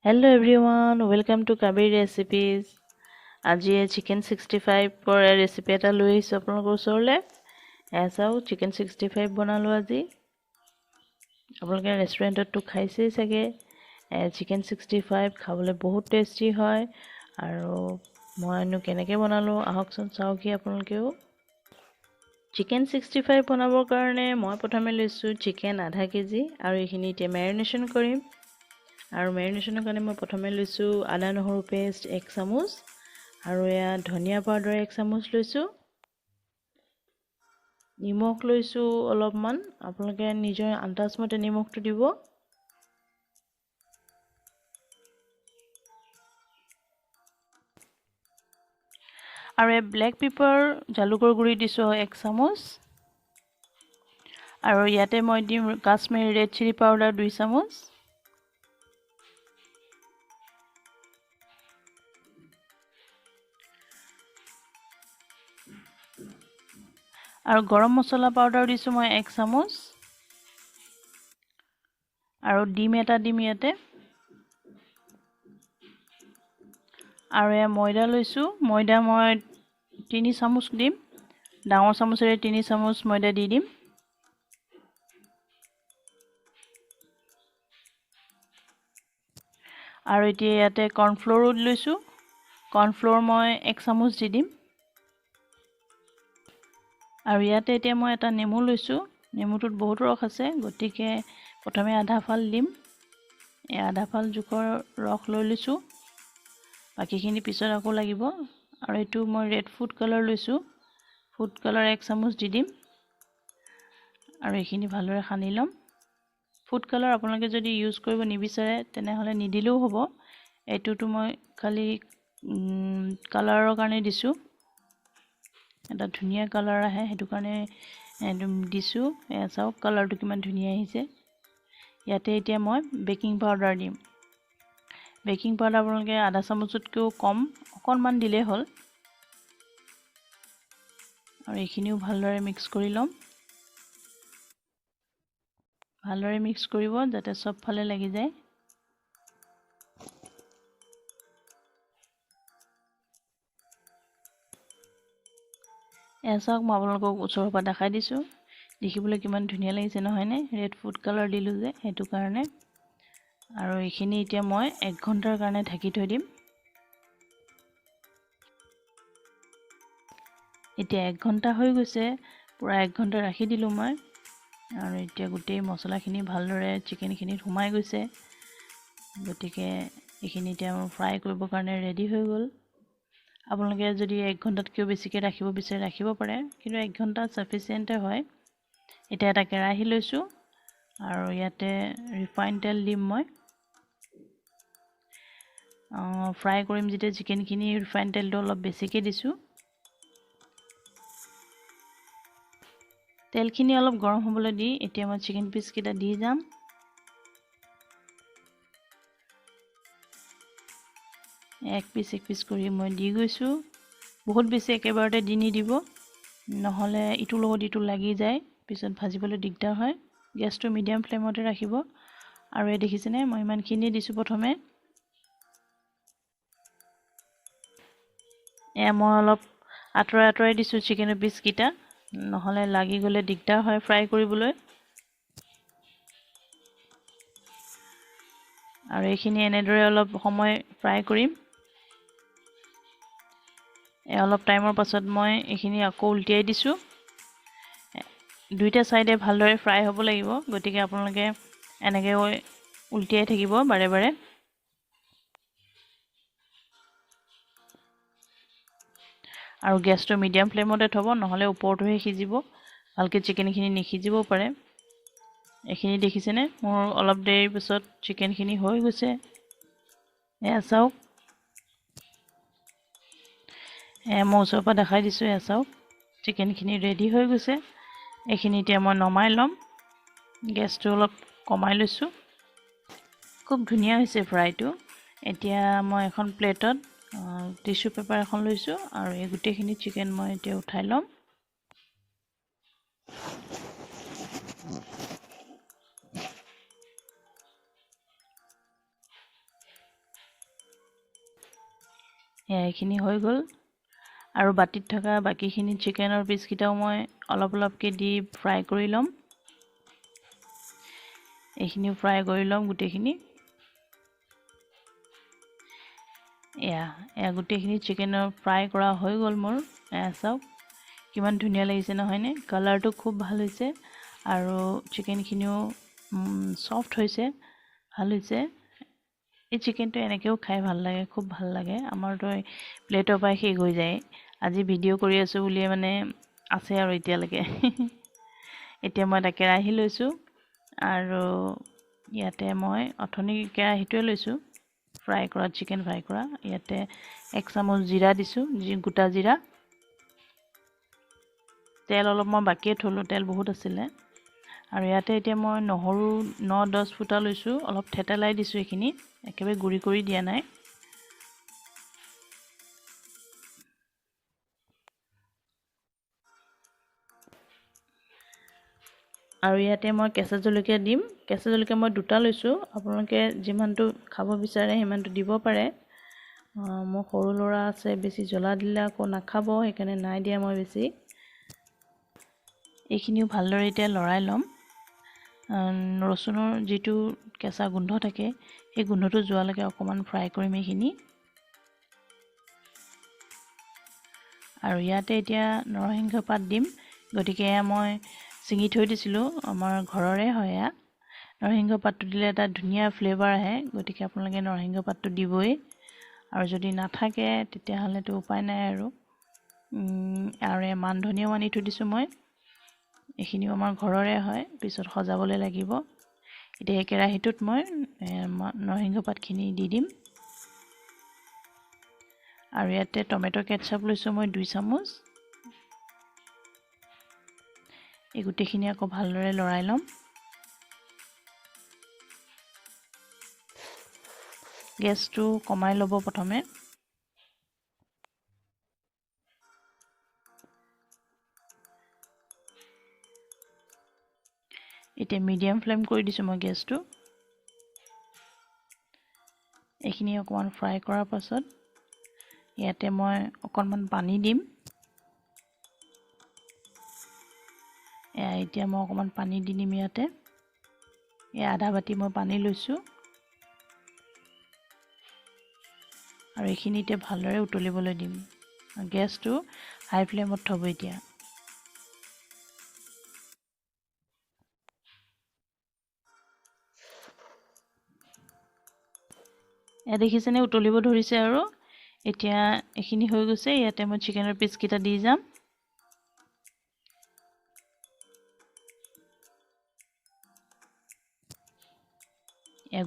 Hello everyone, welcome to Kabir Recipes. আজি chicken 65 ৰ recipe এটা লৈ আহিছোঁ আপোনালোকৰ ওচৰলৈ। এসাও চিকেন 65 বনালোঁ আজি। আপোনালোকে ৰেষ্টুৰেণ্টততো খাইছেই চাগে। চিকেন 65 খাবলৈ বহুত টেষ্টি হয় আৰু মইনো কেনেকৈ বনালোঁ আহকচোন চাওকহি আপোনালোকেও। চিকেন 65 বনাবৰ কাৰণে মই প্ৰথমে লৈছোঁ চিকেন আধা কেজি আৰু এইখিনি এতিয়া মেৰিনেশ্যন কৰিম। আৰু মেৰিনেশ্যনৰ কাৰণে মই প্ৰথমে লৈছোঁ আদা নহৰু পেষ্ট 1 চামুচ আৰু এয়া ধনিয়া পাউডাৰ 1 চামুচ লৈছোঁ। নিমখ লৈছোঁ অলপমান, আপোনালোকে নিজৰ আন্দাজমতে নিমখটো দিব। আৰু এই ব্লেক পেপাৰ জালুকৰ গুড়ি দিছোঁ 1 চামুচ আৰু ইয়াতে মই দিম কাশ্মীৰী ৰেড চিলি পাউডাৰ 2 চামুচ। আৰু গৰম মছলা পাউডাৰ দিছোঁ মই 1 চামুচ আৰু ডিম এটা দিম ইয়াতে। আৰু এয়া ময়দা লৈছোঁ, ময়দা মই 3 চামুচ দিম, ডাঙৰ চামুচেৰে 3 চামুচ ময়দা দি দিম। আৰু এতিয়া ইয়াতে কৰ্ণফ্ল'ৰো লৈছোঁ, কৰ্ণফ্ল'ৰ মই 1 চামুচ দি দিম। আৰু ইয়াতে এতিয়া মই এটা নেমু লৈছোঁ, নেমুটোত বহুত ৰস আছে গতিকে প্ৰথমে আধা ফাল দিম। এই আধা ফাল জোখৰ ৰস লৈ লৈছোঁ, বাকীখিনি পিছত আকৌ লাগিব। আৰু এইটো মই ৰেড ফুড কালাৰ লৈছোঁ, ফুড কালাৰ 1 চামুচ দি দিম আৰু এইখিনি ভালদৰে সানি ল'ম। ফুড কালাৰ আপোনালোকে যদি ইউজ কৰিব নিবিচাৰে তেনেহ'লে নিদিলেও হ'ব। এইটোতো মই খালি কালাৰৰ কাৰণে দিছোঁ, এটা ধুনীয়া কালাৰ আহে সেইটো কাৰণে দিছোঁ। এয়া চাওক কালাৰটো কিমান ধুনীয়া আহিছে। ইয়াতে এতিয়া মই বেকিং পাউডাৰ দিম। বেকিং পাউডাৰ আপোনালোকে আধা চামুচতকৈও কম অকণমান দিলেই হ'ল। আৰু এইখিনিও ভালদৰে মিক্স কৰি ল'ম। ভালদৰে মিক্স কৰিব যাতে চব ফালে লাগি যায়। এয়া চাওক মই আপোনালোকক ওচৰৰ পৰা দেখাই দিছোঁ, দেখিবলৈ কিমান ধুনীয়া লাগিছে নহয়নে? ৰেড ফুড কালাৰ দিলোঁ যে সেইটো কাৰণে। আৰু এইখিনি এতিয়া মই 1 ঘণ্টাৰ কাৰণে ঢাকি থৈ দিম। এতিয়া 1 ঘণ্টা হৈ গৈছে, পূৰা 1 ঘণ্টা ৰাখি দিলোঁ মই। আৰু এতিয়া গোটেই মছলাখিনি ভালদৰে চিকেনখিনিত সোমাই গৈছে, গতিকে এইখিনি এতিয়া মোৰ ফ্ৰাই কৰিবৰ কাৰণে ৰেডি হৈ গ'ল। আপোনালোকে যদি 1 ঘণ্টাতকৈও বেছিকৈ ৰাখিব বিচাৰে ৰাখিব পাৰে, কিন্তু 1 ঘণ্টা ছাফিচিয়েণ্টে হয়। এতিয়া এটা কেৰাহী লৈছোঁ আৰু ইয়াতে ৰিফাইন তেল দিম মই। ফ্ৰাই কৰিম যেতিয়া চিকেনখিনি ৰিফাইন তেলটো অলপ বেছিকৈ দিছোঁ। তেলখিনি অলপ গৰম হ'বলৈ দি এতিয়া মই চিকেন পিচকেইটা দি যাম। এক পিচ কৰি মই দি গৈছোঁ। বহুত বেছি একেবাৰতে দি নিদিব, নহ'লে ইটোৰ লগত ইটো লাগি যায়, পিছত ভাজিবলৈ দিগদাৰ হয়। গেছটো মিডিয়াম ফ্লেমতে ৰাখিব। আৰু এই দেখিছেনে মই ইমানখিনি দিছোঁ প্ৰথমে। এয়া মই অলপ আঁতৰাই দিছোঁ চিকেনৰ পিচকেইটা, নহ'লে লাগি গ'লে দিগদাৰ হয় ফ্ৰাই কৰিবলৈ। আৰু এইখিনি এনেদৰে অলপ সময় ফ্ৰাই কৰিম। অলপ টাইমৰ পাছত মই এইখিনি আকৌ উলটিয়াই দিছোঁ। দুইটা ছাইডে ভালদৰে ফ্ৰাই হ'ব লাগিব, গতিকে আপোনালোকে এনেকৈ উলটিয়াই থাকিব বাৰে বাৰে। আৰু গেছটো মিডিয়াম ফ্লেমতে থ'ব, নহ'লে ওপৰটোহে সিজিব, ভালকৈ চিকেনখিনি নিসিজিবও পাৰে। এইখিনি দেখিছেনে মোৰ অলপ দেৰিৰ পিছত চিকেনখিনি হৈ গৈছে। এয়া চাওক, মই ওচৰৰ পৰা দেখাই দিছোঁ। এয়া চাওক চিকেনখিনি ৰেডি হৈ গৈছে। এইখিনি এতিয়া মই নমাই ল'ম, গেছটো অলপ কমাই লৈছোঁ। খুব ধুনীয়া হৈছে ফ্ৰাইটো। এতিয়া মই এখন প্লেটত টিচু পেপাৰ এখন লৈছোঁ আৰু এই গোটেইখিনি চিকেন মই এতিয়া উঠাই ল'ম। এইখিনি হৈ গ'ল আৰু বাটিত থকা বাকিখিনি চিকেনৰ পিচকেইটাও মই অলপ অলপকৈ দি ফ্ৰাই কৰি ল'ম এইখিনি ফ্ৰাই কৰি ল'ম গোটেইখিনি এয়া গোটেইখিনি চিকেনৰ ফ্ৰাই কৰা হৈ গ'ল মোৰ চাওক কিমান ধুনীয়া লাগিছে নহয়নে কালাৰটো খুব ভাল হৈছে আৰু চিকেনখিনিও সফট হৈছে ভাল হৈছে এই চিকেনটো এনেকৈও খাই ভাল লাগে খুব ভাল লাগে আমাৰতো প্লেটৰ পৰা শেষ হৈ যায় আজি ভিডিঅ' কৰি আছোঁ বুলিয়ে মানে আছে আৰু এতিয়ালৈকে এতিয়া মই এটা কেৰাহী লৈছোঁ আৰু ইয়াতে মই অথনি কেৰাহীটোৱে লৈছোঁ ফ্ৰাই কৰা চিকেন ফ্ৰাই কৰা ইয়াতে 1 চামুচ জিৰা দিছোঁ গোটা জিৰা তেল অলপ মই বাকিয়ে থলোঁ তেল বহুত আছিলে আৰু ইয়াতে এতিয়া মই নহৰু 9-10 ফুটা লৈছোঁ অলপ থেতেলাই দিছোঁ এইখিনি একেবাৰে গুড়ি কৰি দিয়া নাই আৰু ইয়াতে মই কেঁচা জলকীয়া দিম কেঁচা জলকীয়া মই 2টা লৈছোঁ আপোনালোকে যিমানটো খাব বিচাৰে সিমানটো দিব পাৰে মোৰ সৰু ল'ৰা আছে বেছি জ্বলা দিলে আকৌ নাখাব সেইকাৰণে নাই দিয়া মই বেছি এইখিনিও ভালদৰে এতিয়া লৰাই ল'ম ৰচুনৰ যিটো কেঁচা গোন্ধ থাকে সেই গোন্ধটো যোৱালৈকে অকণমান ফ্ৰাই কৰিম এইখিনি আৰু ইয়াতে এতিয়া নৰসিংহ পাত দিম গতিকে মই ছিঙি থৈ দিছিলোঁ আমাৰ ঘৰৰে হয় নৰসিংহ পাতটো দিলে এটা ধুনীয়া ফ্লেভাৰ আহে গতিকে আপোনালোকে নৰসিংহ পাতটো দিবই আৰু যদি নাথাকে তেতিয়াহ'লেতো উপায় নাই আৰু মান ধনিয়াও আনি থৈ দিছোঁ মই এইখিনিও আমাৰ ঘৰৰে হয় পিছত সজাবলৈ লাগিব এতিয়া কেৰাহীটোত মই নৰসিংহ পাতখিনি দি দিম আৰু ইয়াতে টমেটো কেটচাপ লৈছোঁ মই 2 চামুচ এই গোটেইখিনি আকৌ ভালদৰে লৰাই ল'ম গেছটো কমাই ল'ব প্ৰথমে এতিয়া মিডিয়াম ফ্লেম কৰি দিছোঁ মই গেছটো এইখিনি অকণমান ফ্ৰাই কৰাৰ পাছত ইয়াতে মই অকণমান পানী দিম এতিয়া মই অকণমান পানী দি দিম ইয়াতে আধা বাটি মই পানী লৈছোঁ আৰু এইখিনিতে ভালদৰে উতলিবলৈ দিম গেছটো হাই ফ্লেমত থ'ব এতিয়া দেখিছেনে উতলিব ধৰিছে আৰু এতিয়া এইখিনি হৈ গৈছে ইয়াতে মই চিকেনৰ পিচকেইটা দি যাম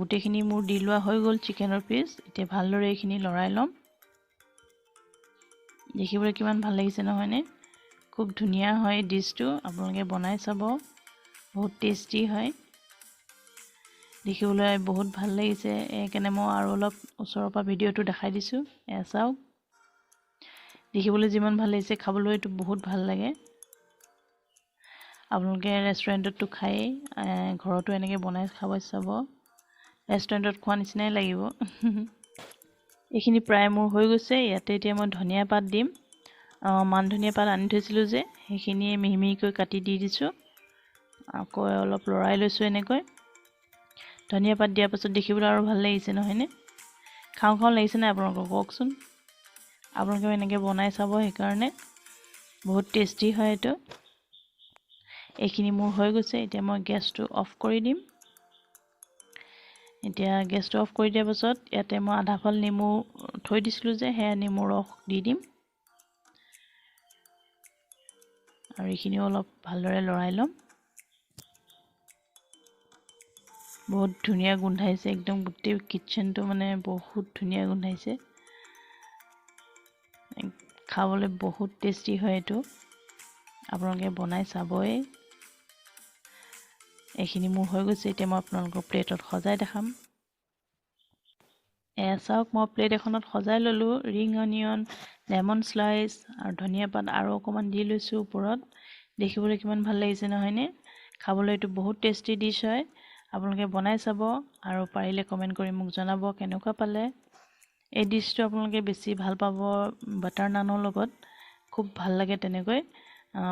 গোটেইখিনি মোৰ দি লোৱা হৈ গ'ল চিকেনৰ পিচ এতিয়া ভালদৰে এইখিনি লৰাই ল'ম দেখিবলৈ কিমান ভাল লাগিছে নহয়নে খুব ধুনীয়া হয় ডিছটো আপোনালোকে বনাই চাব বহুত টেষ্টি হয় দেখিবলৈ বহুত ভাল লাগিছে এইকাৰণে মই আৰু অলপ ওচৰৰ পৰা ভিডিঅ'টো দেখাই দিছোঁ চাওক দেখিবলৈ যিমান ভাল লাগিছে খাবলৈতো বহুত ভাল লাগে আপোনালোকে ৰেষ্টুৰেণ্টততো খায়েই ঘৰতো এনেকৈ বনাই খাব চাব ৰেষ্টুৰেণ্টত খোৱা নিচিনাই লাগিব এইখিনি প্ৰায় মোৰ হৈ গৈছে ইয়াতে এতিয়া মই ধনিয়া পাত দিম মান ধনিয়া পাত আনি থৈছিলোঁ যে সেইখিনিয়ে মিহি মিহিকৈ কাটি দি দিছোঁ আকৌ অলপ লৰাই লৈছোঁ এনেকৈ ধনিয়া পাত দিয়াৰ পাছত দেখিবলৈ আৰু ভাল লাগিছে নহয়নে খাওঁ খাওঁ লাগিছে নাই আপোনালোকক কওকচোন আপোনালোকেও এনেকৈ বনাই চাব সেইকাৰণে বহুত টেষ্টি হয় এইটো এইখিনি মোৰ হৈ গৈছে এতিয়া মই গেছটো অফ কৰি দিম এতিয়া গেছটো অফ কৰি দিয়াৰ পাছত ইয়াতে মই আধা ফাল নেমু থৈ দিছিলোঁ যে সেয়া নেমু ৰস দি দিম আৰু এইখিনিও অলপ ভালদৰে লৰাই ল'ম বহুত ধুনীয়া গোন্ধাইছে একদম গোটেই কিটচেনটো মানে বহুত ধুনীয়া গোন্ধাইছে খাবলৈ বহুত টেষ্টি হয় এইটো আপোনালোকে বনাই চাবই এইখিনি মোৰ হৈ গৈছে এতিয়া মই আপোনালোকক প্লেটত সজাই দেখাম চাওক মই প্লেট এখনত সজাই ল'লোঁ ৰিং অনিয়ন লেমন স্লাইচ আৰু ধনিয়া পাত আৰু অকণমান দি লৈছোঁ ওপৰত দেখিবলৈ কিমান ভাল লাগিছে নহয়নে খাবলৈ এইটো বহুত টেষ্টি ডিছ হয় আপোনালোকে বনাই চাব আৰু পাৰিলে কমেণ্ট কৰি মোক জনাব কেনেকুৱা পালে এই ডিছটো আপোনালোকে বেছি ভাল পাব বাটাৰ নানৰ লগত, খুব ভাল লাগে তেনেকৈ,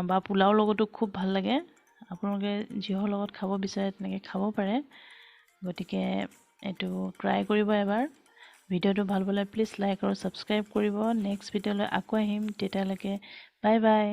বা পোলাওৰ লগতো খুব ভাল লাগে। আপোনালোকে যিহৰ লগত খাব বিচাৰে তেনেকৈ খাব পাৰে। গতিকে এইটো ট্ৰাই কৰিব এবাৰ। ভিডিঅ'টো ভাল পালে প্লিজ লাইক আৰু ছাবস্ক্ৰাইব কৰিব। নেক্সট ভিডিঅ'লৈ আকৌ আহিম, তেতিয়ালৈকে বাই বাই।